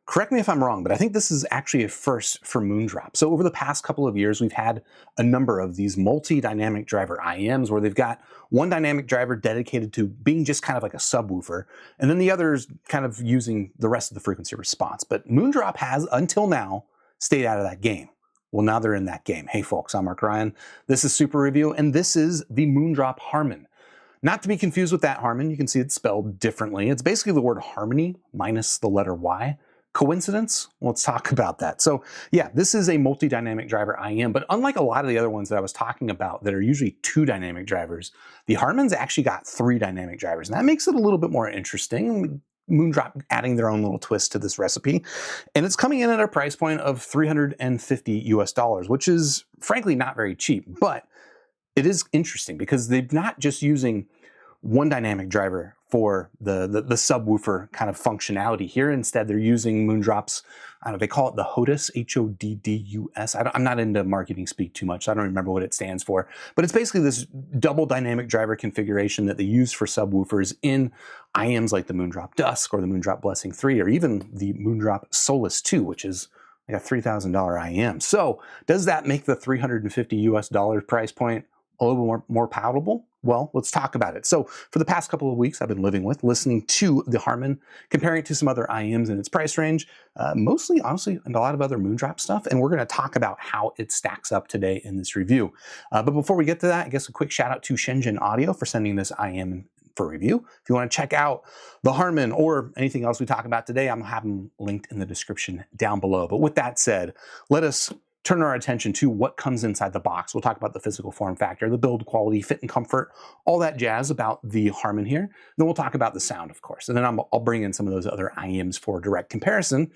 correct me if I'm wrong, but I think this is actually a first for Moondrop. So over the past couple of years, we've had a number of these multi-dynamic driver IEMs where they've got one dynamic driver dedicated to being just kind of like a subwoofer, and then the others kind of using the rest of the frequency response. But Moondrop has, until now, stayed out of that game. Well, now they're in that game. Hey folks, I'm Mark Ryan. This is Super Review, and this is the Moondrop Harmon. Not to be confused with that Harmon, you can see it's spelled differently. It's basically the word harmony minus the letter Y. Coincidence? Let's talk about that. So yeah, this is a multi-dynamic driver IEM, but unlike a lot of the other ones that I was talking about that are usually 2 dynamic drivers, the Harmon's actually got 3 dynamic drivers, and that makes it a little bit more interesting. Moondrop adding their own little twist to this recipe, and it's coming in at a price point of $350 US, which is frankly not very cheap, but it is interesting because they're not just using one dynamic driver for the subwoofer kind of functionality here. Instead, they're using Moondrop's, I don't know, they call it the HODDUS, H-O-D-D-U-S. I'm not into marketing speak too much, so I don't remember what it stands for. But it's basically this double dynamic driver configuration that they use for subwoofers in IEMs like the Moondrop Dusk or the Moondrop Blessing 3 or even the Moondrop Solace 2, which is like a $3,000 IEM. So does that make the $350 US price point a little more palatable? Well, let's talk about it. So for the past couple of weeks, I've been listening to the Harmon, comparing it to some other IEMs in its price range, mostly, honestly, and a lot of other Moondrop stuff. And we're going to talk about how it stacks up today in this review. But before we get to that, I guess a quick shout out to Shenzhen Audio for sending this IEM for review. If you want to check out the Harmon or anything else we talk about today, I'm going to have them linked in the description down below. But with that said, let us turn our attention to what comes inside the box. We'll talk about the physical form factor, the build quality, fit and comfort, all that jazz about the Harmon here. Then we'll talk about the sound, of course. And then I'll bring in some of those other IEMs for direct comparison,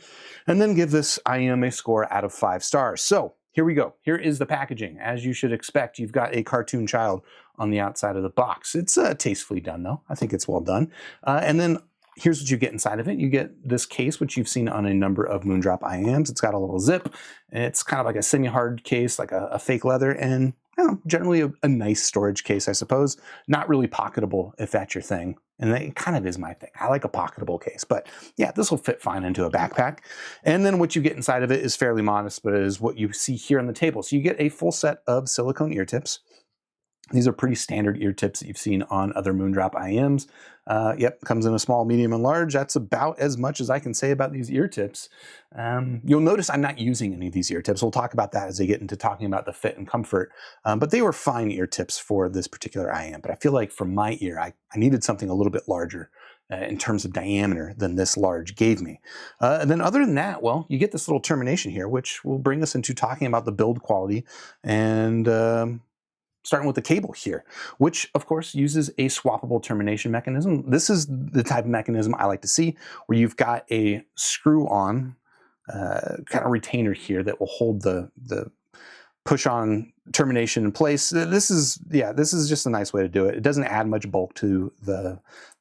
and then give this IEM a score out of 5 stars. So here we go. Here is the packaging. As you should expect, you've got a cartoon child on the outside of the box. It's tastefully done, though. I think it's well done. And then here's what you get inside of it. You get this case, which you've seen on a number of Moondrop IEMs. It's got a little zip. It's kind of like a semi-hard case, like a fake leather, and generally a nice storage case, I suppose. Not really pocketable, if that's your thing. And it kind of is my thing. I like a pocketable case. But yeah, this will fit fine into a backpack. And then what you get inside of it is fairly modest, but it is what you see here on the table. So you get a full set of silicone ear tips. These are pretty standard ear tips that you've seen on other Moondrop IEMs. Yep, comes in a small, medium, and large. That's about as much as I can say about these ear tips. You'll notice I'm not using any of these ear tips. We'll talk about that as they get into talking about the fit and comfort. But they were fine ear tips for this particular IEM. But I feel like for my ear, I needed something a little bit larger in terms of diameter than this large gave me. And then other than that, well, you get this little termination here, which will bring us into talking about the build quality and starting with the cable here, which of course uses a swappable termination mechanism. This is the type of mechanism I like to see, where you've got a screw-on kind of retainer here that will hold the push-on termination in place. This is just a nice way to do it. It doesn't add much bulk to the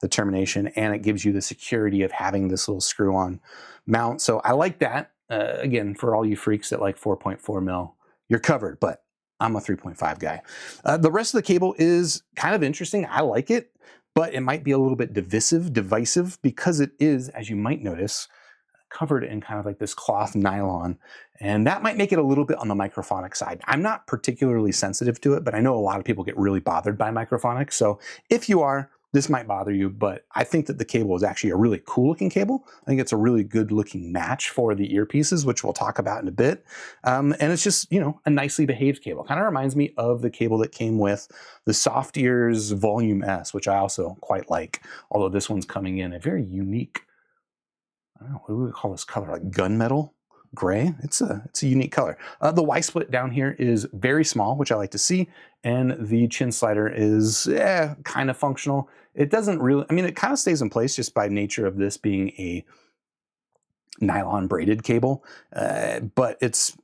termination, and it gives you the security of having this little screw-on mount. So I like that. Again, for all you freaks that like 4.4 mil, you're covered, but I'm a 3.5 guy. The rest of the cable is kind of interesting. I like it, but it might be a little bit divisive, because it is, as you might notice, covered in kind of like this cloth nylon. And that might make it a little bit on the microphonic side. I'm not particularly sensitive to it, but I know a lot of people get really bothered by microphonics. So if you are, this might bother you, but I think that the cable is actually a really cool looking cable. I think it's a really good looking match for the earpieces, which we'll talk about in a bit. And it's just, a nicely behaved cable. Kind of reminds me of the cable that came with the Soft Ears Volume S, which I also quite like. Although this one's coming in a very unique, I don't know, what do we call this color? Like gunmetal gray. It's a unique color. The Y split down here is very small, which I like to see, and the chin slider is kind of functional. It doesn't really, it kind of stays in place just by nature of this being a nylon braided cable, but it's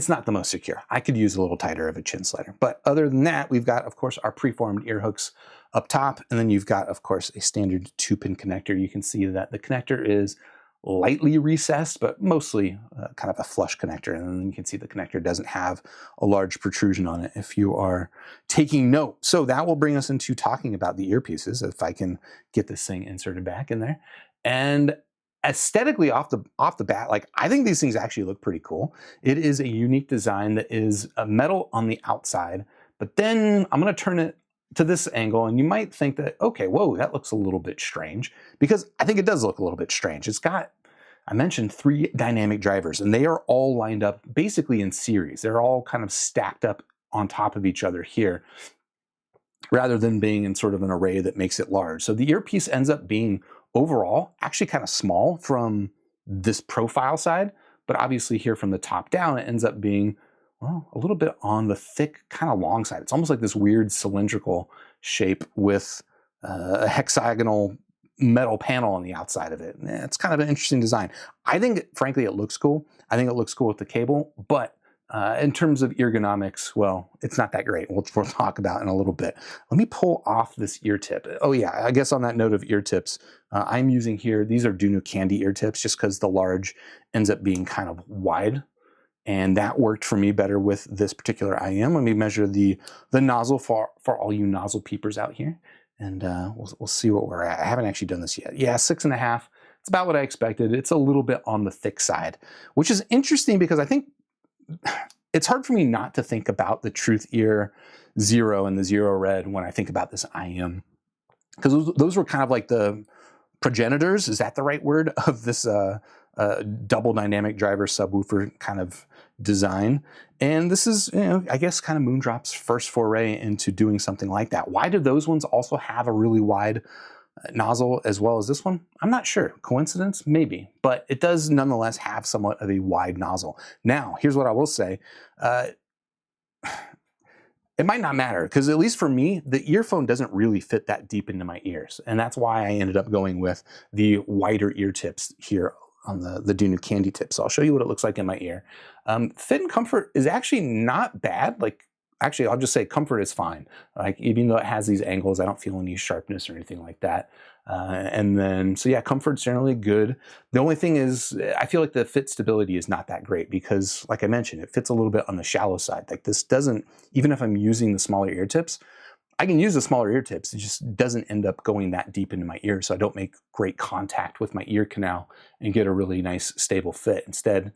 not the most secure. I could use a little tighter of a chin slider. But other than that, we've got, of course, our preformed ear hooks up top, and then you've got, of course, a standard 2-pin connector. You can see that the connector is lightly recessed, but mostly kind of a flush connector. And then you can see the connector doesn't have a large protrusion on it if you are taking note. So that will bring us into talking about the earpieces, if I can get this thing inserted back in there. And aesthetically off the bat, like I think these things actually look pretty cool. It is a unique design that is a metal on the outside, but then I'm going to turn it to this angle and you might think that, okay, whoa, that looks a little bit strange, because I think it does look a little bit strange. It's got, I mentioned 3 dynamic drivers and they are all lined up basically in series. They're all kind of stacked up on top of each other here, rather than being in sort of an array that makes it large. So the earpiece ends up being overall actually kind of small from this profile side, but obviously here from the top down, it ends up being, well, a little bit on the thick, kind of long side. It's almost like this weird cylindrical shape with a hexagonal metal panel on the outside of it. It's kind of an interesting design. I think, frankly, it looks cool. I think it looks cool with the cable, but in terms of ergonomics, well, it's not that great. We'll talk about in a little bit. Let me pull off this ear tip. Oh yeah, I guess on that note of ear tips, I'm using here, these are Duno Candy ear tips just because the large ends up being kind of wide. And that worked for me better with this particular IM. Let me measure the nozzle for all you nozzle peepers out here. And we'll see what we're at. I haven't actually done this yet. Yeah, 6.5. It's about what I expected. It's a little bit on the thick side, which is interesting because I think it's hard for me not to think about the Truth Ear Zero and the Zero Red when I think about this IM, because those were kind of like the progenitors, is that the right word, of this double dynamic driver subwoofer kind of design. And this is, you know, I guess kind of Moondrop's first foray into doing something like that. Why do those ones also have a really wide nozzle as well as this one? I'm not sure. Coincidence? Maybe. But it does nonetheless have somewhat of a wide nozzle. Now, here's what I will say. It might not matter, because at least for me, the earphone doesn't really fit that deep into my ears. And that's why I ended up going with the wider ear tips here on the Duno Candy tip. So I'll show you what it looks like in my ear. Fit and comfort is actually not bad. Like, actually, I'll just say comfort is fine. Like, even though it has these angles, I don't feel any sharpness or anything like that. And then, so yeah, comfort's generally good. The only thing is, I feel like the fit stability is not that great because, like I mentioned, it fits a little bit on the shallow side. Like, this doesn't, even if I'm using the smaller ear tips, I can use the smaller ear tips. It just doesn't end up going that deep into my ear, so I don't make great contact with my ear canal and get a really nice stable fit. Instead,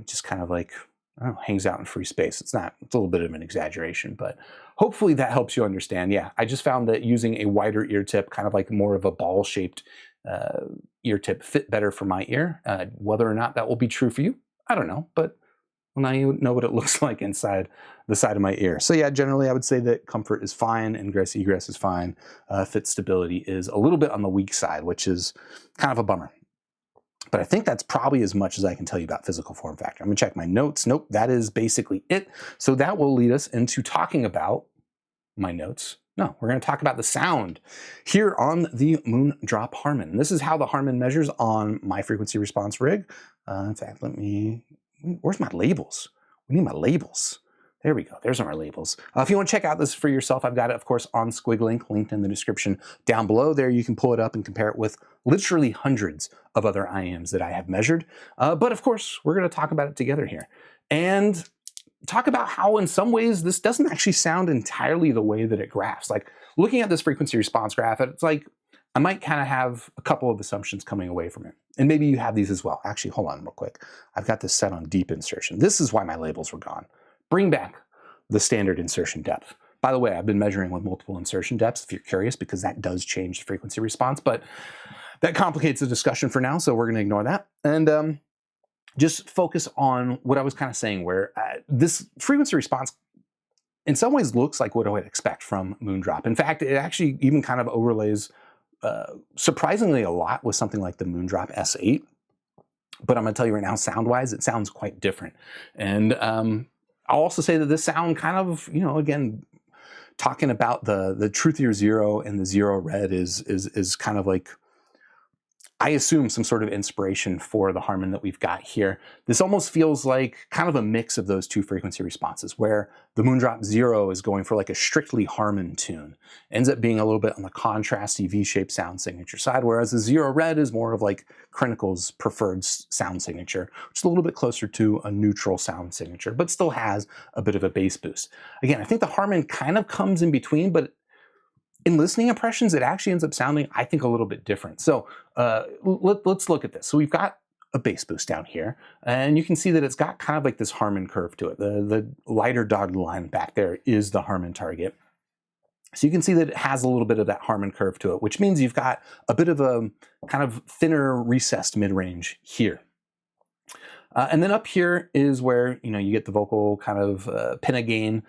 just kind of like, I don't know, hangs out in free space. It's a little bit of an exaggeration, but hopefully that helps you understand. Yeah, I just found that using a wider ear tip, kind of like more of a ball-shaped ear tip, fit better for my ear. Whether or not that will be true for you, I don't know, but well, now you know what it looks like inside the side of my ear. So yeah, generally I would say that comfort is fine, ingress egress is fine. Fit stability is a little bit on the weak side, which is kind of a bummer. But I think that's probably as much as I can tell you about physical form factor. I'm gonna check my notes. Nope, that is basically it. So that will lead us into talking about my notes. No, we're gonna talk about the sound here on the Moondrop Harmon. This is how the Harmon measures on my frequency response rig. In fact, where's my labels? We need my labels. There we go. There's our labels. If you want to check out this for yourself, I've got it, of course, on Squiglink, linked in the description down below. There you can pull it up and compare it with literally hundreds of other IMs that I have measured. But of course, we're going to talk about it together here and talk about how in some ways this doesn't actually sound entirely the way that it graphs. Like, looking at this frequency response graph, it's like I might kind of have a couple of assumptions coming away from it. And maybe you have these as well. Actually, hold on real quick. I've got this set on deep insertion. This is why my labels were gone. Bring back the standard insertion depth. By the way, I've been measuring with multiple insertion depths if you're curious, because that does change the frequency response, but that complicates the discussion for now, so we're gonna ignore that. And just focus on what I was kind of saying, where this frequency response in some ways looks like what I would expect from Moondrop. In fact, it actually even kind of overlays surprisingly a lot with something like the Moondrop S8. But I'm gonna tell you right now, sound-wise, it sounds quite different. And I'll also say that this sound kind of, you know, again, talking about the Truth Ear Zero and the Zero Red is kind of like, I assume, some sort of inspiration for the Harmon that we've got here. This almost feels like kind of a mix of those two frequency responses, where the Moondrop Zero is going for like a strictly Harmon tune. Ends up being a little bit on the contrasty V-shaped sound signature side, whereas the Zero Red is more of like Crinical's preferred sound signature, which is a little bit closer to a neutral sound signature, but still has a bit of a bass boost. Again, I think the Harmon kind of comes in between, but in listening impressions, it actually ends up sounding, I think, a little bit different. So let's look at this. So we've got a bass boost down here, and you can see that it's got kind of like this Harmon curve to it. The lighter dotted line back there is the Harmon target. So you can see that it has a little bit of that Harmon curve to it, which means you've got a bit of a kind of thinner recessed mid-range here. And then up here is where, you know, you get the vocal kind of pinna gain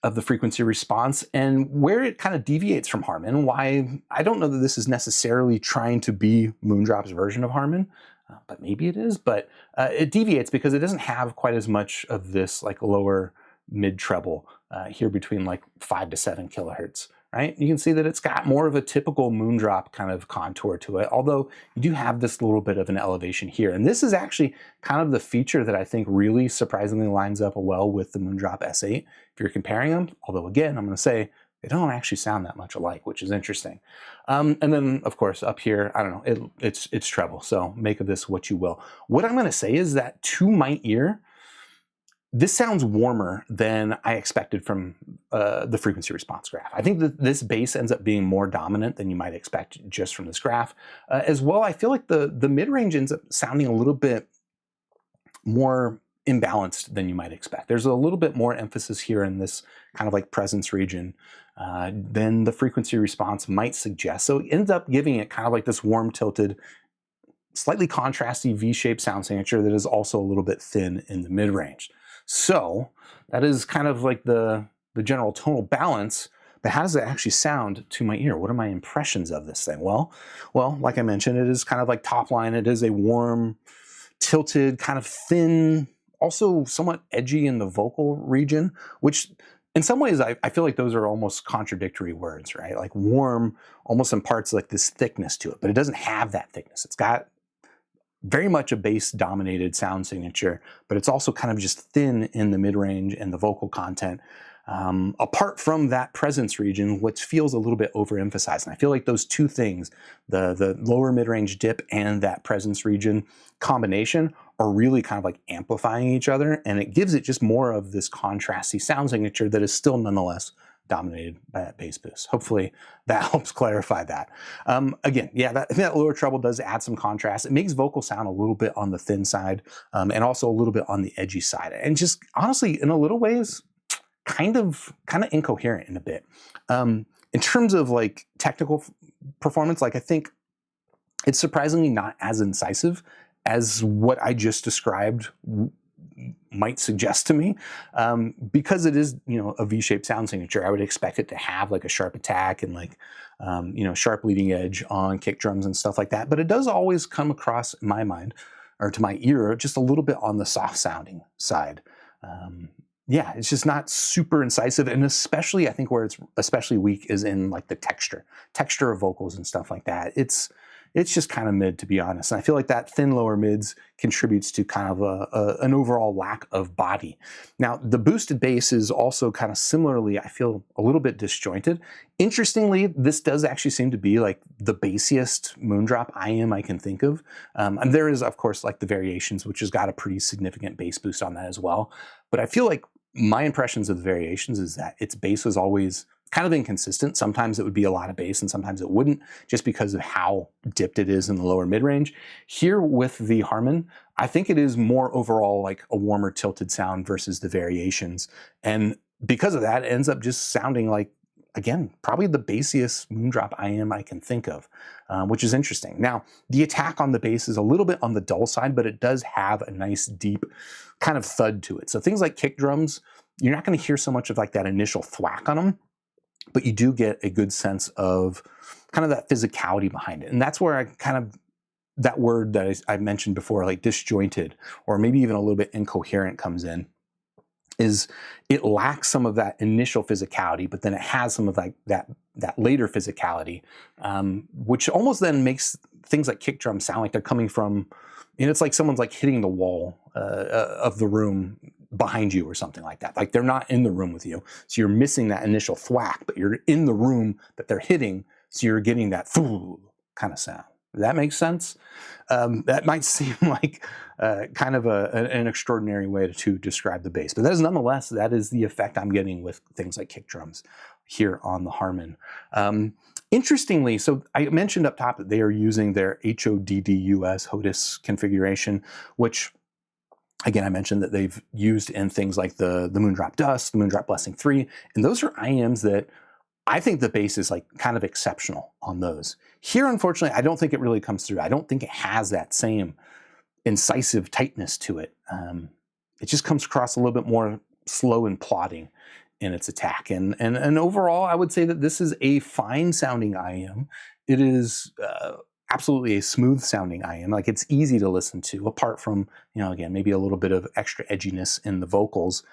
of the frequency response, and where it kind of deviates from Harmon. Why, I don't know that this is necessarily trying to be Moondrop's version of Harmon, but maybe it is, but it deviates because it doesn't have quite as much of this like lower mid treble here between like 5 to 7 kilohertz, right? You can see that it's got more of a typical Moondrop kind of contour to it, although you do have this little bit of an elevation here. And this is actually kind of the feature that I think really surprisingly lines up well with the Moondrop S8 if you're comparing them, although again, I'm going to say they don't actually sound that much alike, which is interesting. And then, of course, up here, I don't know, it's treble, so make of this what you will. What I'm going to say is that to my ear, this sounds warmer than I expected from the frequency response graph. I think that this bass ends up being more dominant than you might expect just from this graph. As well, I feel like the mid-range ends up sounding a little bit more imbalanced than you might expect. There's a little bit more emphasis here in this kind of like presence region than the frequency response might suggest. So it ends up giving it kind of like this warm tilted, slightly contrasty V-shaped sound signature that is also a little bit thin in the mid-range. So that is kind of like the general tonal balance, but how does it actually sound to my ear? What are my impressions of this thing? Well, like I mentioned, it is kind of like top line. It is a warm, tilted, kind of thin, also somewhat edgy in the vocal region, which in some ways I feel like those are almost contradictory words, right? Like warm almost imparts like this thickness to it, but it doesn't have that thickness. It's got very much a bass-dominated sound signature, but it's also kind of just thin in the mid-range and the vocal content. Apart from that presence region, which feels a little bit overemphasized. And I feel like those two things, the lower mid-range dip and that presence region combination, are really kind of like amplifying each other, and it gives it just more of this contrasty sound signature that is still nonetheless dominated by that bass boost. Hopefully that helps clarify that. Again, yeah, that lower treble does add some contrast. It makes vocal sound a little bit on the thin side, and also a little bit on the edgy side. And just honestly, in a little ways, kind of incoherent in a bit. In terms of like technical performance, like I think it's surprisingly not as incisive as what I just described might suggest to me, because it is, you know, a V-shaped sound signature. I would expect it to have like a sharp attack and like, you know, sharp leading edge on kick drums and stuff like that. But it does always come across in my mind, or to my ear, just a little bit on the soft sounding side. Yeah, it's just not super incisive, and especially I think where it's especially weak is in like the texture of vocals and stuff like that. It's just kind of mid, to be honest. And I feel like that thin lower mids contributes to kind of an overall lack of body. Now, the boosted bass is also kind of similarly, I feel, a little bit disjointed. Interestingly, this does actually seem to be like the bassiest Moondrop IM I can think of. And there is, of course, like the Variations, which has got a pretty significant bass boost on that as well. But I feel like my impressions of the Variations is that its bass was always kind of inconsistent. Sometimes it would be a lot of bass and sometimes it wouldn't, just because of how dipped it is in the lower mid-range. Here with the Harmon, I think it is more overall like a warmer tilted sound versus the Variations. And because of that, it ends up just sounding like, again, probably the bassiest Moondrop IM I can think of, which is interesting. Now, the attack on the bass is a little bit on the dull side, but it does have a nice deep kind of thud to it. So things like kick drums, you're not going to hear so much of like that initial thwack on them, but you do get a good sense of kind of that physicality behind it. And that's where I kind of, that word that I mentioned before, like disjointed, or maybe even a little bit incoherent, comes in, is it lacks some of that initial physicality, but then it has some of like that later physicality, which almost then makes things like kick drums sound like they're coming from, you know, it's like someone's like hitting the wall of the room behind you or something like that. Like they're not in the room with you, so you're missing that initial thwack, but you're in the room that they're hitting, so you're getting that kind of sound. That makes sense. That might seem like kind of an extraordinary way to describe the bass, but that is nonetheless, that is the effect I'm getting with things like kick drums here on the Harmon. Interestingly, so I mentioned up top that they are using their HODDUS configuration, which again, I mentioned that they've used in things like the Moondrop Dusk, the Moondrop Blessing 3, and those are IMs that I think the bass is like kind of exceptional on those. Here, unfortunately, I don't think it really comes through. I don't think it has that same incisive tightness to it. It just comes across a little bit more slow and plodding in its attack. And overall, I would say that this is a fine sounding IM. It is absolutely a smooth sounding IM. Like, it's easy to listen to, apart from, you know, again, maybe a little bit of extra edginess in the vocals.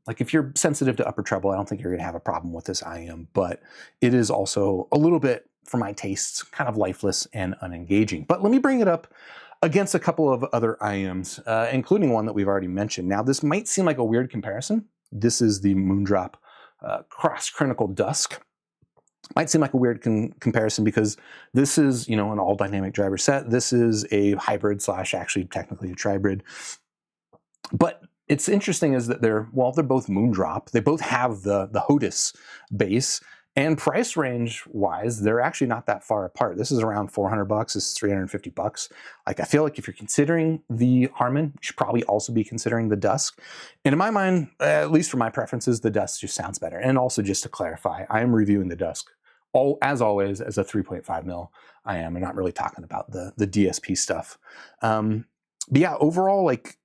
Like, if you're sensitive to upper treble, I don't think you're going to have a problem with this IM, but it is also a little bit, for my tastes, kind of lifeless and unengaging. But let me bring it up against a couple of other IMs, including one that we've already mentioned. Now, this might seem like a weird comparison. This is the Moondrop Cross-Critical Dusk. Might seem like a weird comparison because this is, you know, an all dynamic driver set. This is a hybrid slash actually technically a tribrid. But it's interesting is that they're both Moondrop. They both have the HODDUS bass, and price range wise, they're actually not that far apart. This is around $400. This is $350. Like, I feel like if you're considering the Harmon, you should probably also be considering the Dusk. And in my mind, at least for my preferences, the Dusk just sounds better. And also, just to clarify, I am reviewing the Dusk, as always, as a 3.5 mil. I'm not really talking about the DSP stuff. But yeah, overall, like,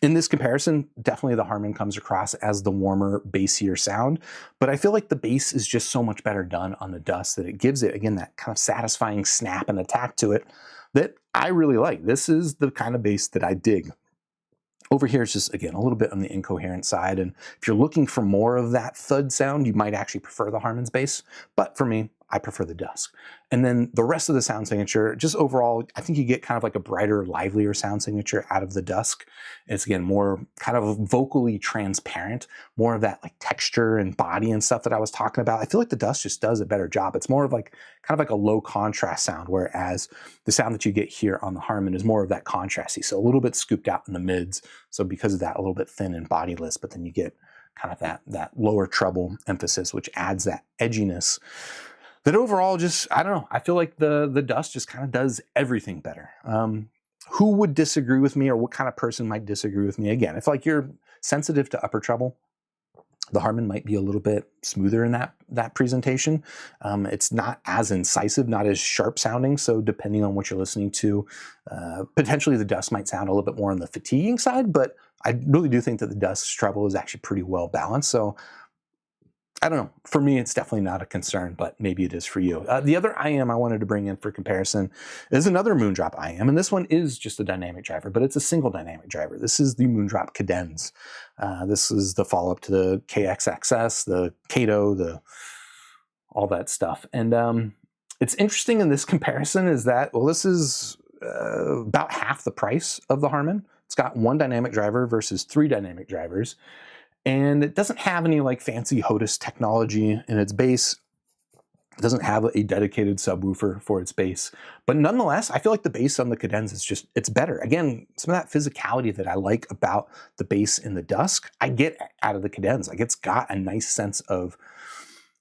in this comparison, definitely the Harmon comes across as the warmer, bassier sound, but I feel like the bass is just so much better done on the Dusk that it gives it, again, that kind of satisfying snap and attack to it that I really like. This is the kind of bass that I dig. Over here, it's just, again, a little bit on the incoherent side, and if you're looking for more of that thud sound, you might actually prefer the Harmon's bass, but for me, I prefer the Dusk. And then the rest of the sound signature, just overall, I think you get kind of like a brighter, livelier sound signature out of the Dusk. It's, again, more kind of vocally transparent, more of that like texture and body and stuff that I was talking about. I feel like the Dusk just does a better job. It's more of like kind of like a low contrast sound, whereas the sound that you get here on the Harmon is more of that contrasty, so a little bit scooped out in the mids. So because of that, a little bit thin and bodiless, but then you get kind of that lower treble emphasis, which adds that edginess. That overall, just, I don't know, I feel like the Dusk just kind of does everything better. Who would disagree with me, or what kind of person might disagree with me? Again, if like you're sensitive to upper treble, the Harmon might be a little bit smoother in that presentation. It's not as incisive, not as sharp sounding, so depending on what you're listening to, potentially the Dusk might sound a little bit more on the fatiguing side, but I really do think that the Dusk's treble is actually pretty well balanced, so I don't know. For me, it's definitely not a concern, but maybe it is for you. The other IM I wanted to bring in for comparison is another Moondrop IM, and this one is just a dynamic driver, but it's a single dynamic driver. This is the Moondrop Kadenz. This is the follow-up to the KXXS, the Kato, all that stuff. And it's interesting in this comparison is that, well, this is about half the price of the Harmon. It's got one dynamic driver versus 3 dynamic drivers. And it doesn't have any like fancy HODDUS technology in its bass. It doesn't have a dedicated subwoofer for its bass. But nonetheless, I feel like the bass on the Kadenz is just, it's better. Again, some of that physicality that I like about the bass in the Dusk, I get out of the Kadenz. Like, it's got a nice sense of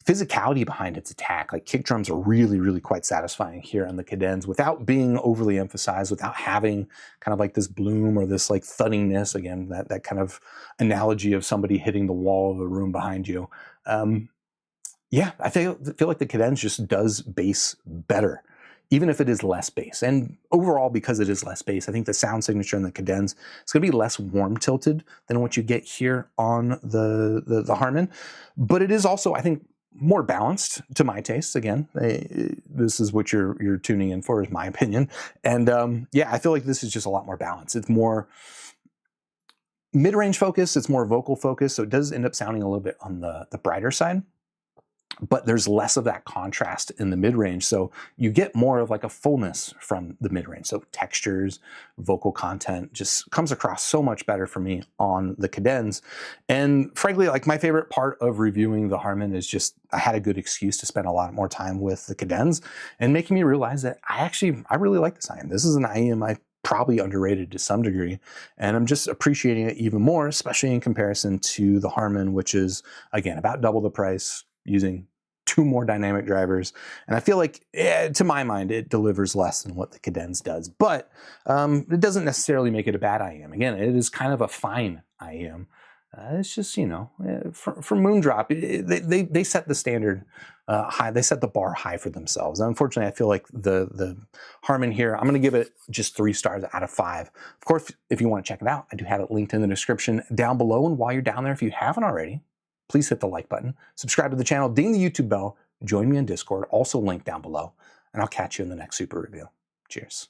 physicality behind its attack. Like, kick drums are really, really quite satisfying here on the Kadenz without being overly emphasized, without having kind of like this bloom or this like thuddingness. Again, that kind of analogy of somebody hitting the wall of a room behind you. Yeah, I feel like the Kadenz just does bass better, even if it is less bass. And overall, because it is less bass, I think the sound signature in the Kadenz is going to be less warm tilted than what you get here on the Harmon. But it is also, I think, more balanced to my tastes. Again, this is what you're tuning in for, is my opinion. And yeah, I feel like this is just a lot more balanced. It's more mid-range focus, it's more vocal focus, so it does end up sounding a little bit on the brighter side. but there's less of that contrast in the mid-range. So you get more of like a fullness from the mid-range. So textures, vocal content just comes across so much better for me on the Kadenz. And frankly, like my favorite part of reviewing the Harmon is just I had a good excuse to spend a lot more time with the Kadenz and making me realize that I really like this IM. This is an IM I probably underrated to some degree, and I'm just appreciating it even more, especially in comparison to the Harmon, which is again about double the price, using 2 more dynamic drivers. And I feel like, to my mind, it delivers less than what the Kadenz does, but it doesn't necessarily make it a bad IM. Again, it is kind of a fine IM. It's just, you know, for Moondrop, they set the standard high. They set the bar high for themselves. And unfortunately, I feel like the Harmon here, I'm going to give it just 3 stars out of 5. Of course, if you want to check it out, I do have it linked in the description down below. And while you're down there, if you haven't already, please hit the like button, subscribe to the channel, ding the YouTube bell, join me on Discord, also linked down below. And I'll catch you in the next super review. Cheers.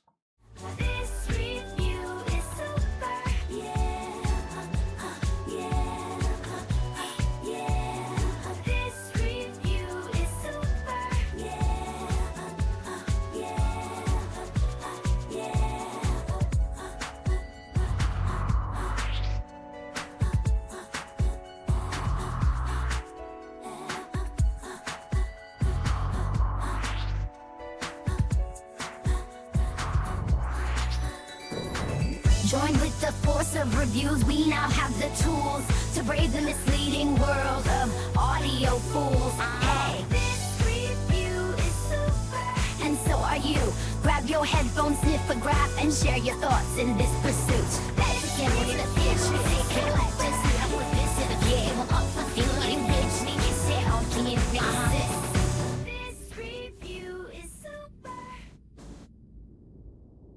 Join with the force of reviews, we now have the tools to brave the misleading world of audio fools. Hey, this review is super, and so are you. Grab your headphones, sniff a graph, and share your thoughts in this pursuit. Let's begin with the